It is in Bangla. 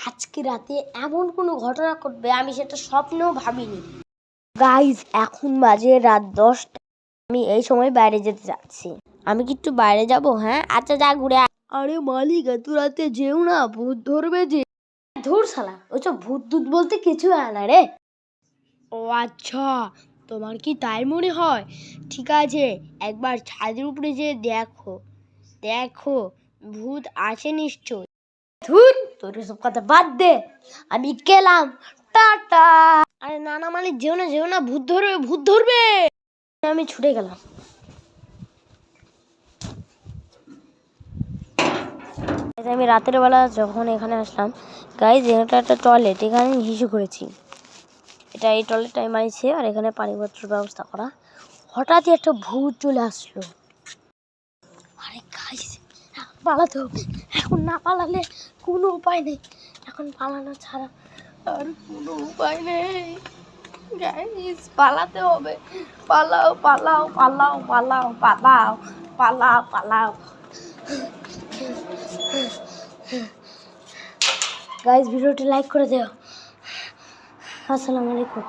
আজকে রাতে এমন কোনো ঘটনা ঘটবে আমি সেটা স্বপ্নেও ভাবিনি। গাইজ এখন বাজে রাত 10টা। আমি এই সময় বাইরে যেতে যাচ্ছি। আমি কি একটু বাইরে যাব? হ্যাঁ আচ্ছা যা ঘুরে আরে মালিক এত রাতে যেও না, ভূত ধরবে যে। ধুর শালা, ওইসব ভূত দুধ বলতে কিছু হয় না রে। ও আচ্ছা, তোমার কি তাই মনে হয়? ঠিক আছে, একবার ছাদের উপরে যেয়ে দেখো দেখো ভূত আছে নিশ্চয়। ধুর, তোর সব কথা বাদ দে, আমি গেলাম, টাটা। আরে না না মালিক, যেও না, ভূত ধরবে ভূত ধরবে। আমি ছুটে গেলাম। আমি রাতের বেলা যখন এখানে আসলাম, গাইজ এটা একটা টয়লেট, এখানে হিসু করেছি। এই টয়লেটটা আমি বানিয়েছি আর এখানে পানিপত্রের ব্যবস্থা করা। হঠাৎই একটা ভূত চলে আসলো। আরে গাইজ পালাতে হবে, এখন না পালালে কোনো উপায় নেই, এখন পালানো ছাড়া আর কোনো উপায় নেই। গাইজ পালাতে হবে, পালাও পালাও পালাও পালাও পালাও পালাও পালাও। গাইজ ভিডিওটি লাইক করে দিও। আসসালামু আলাইকুম।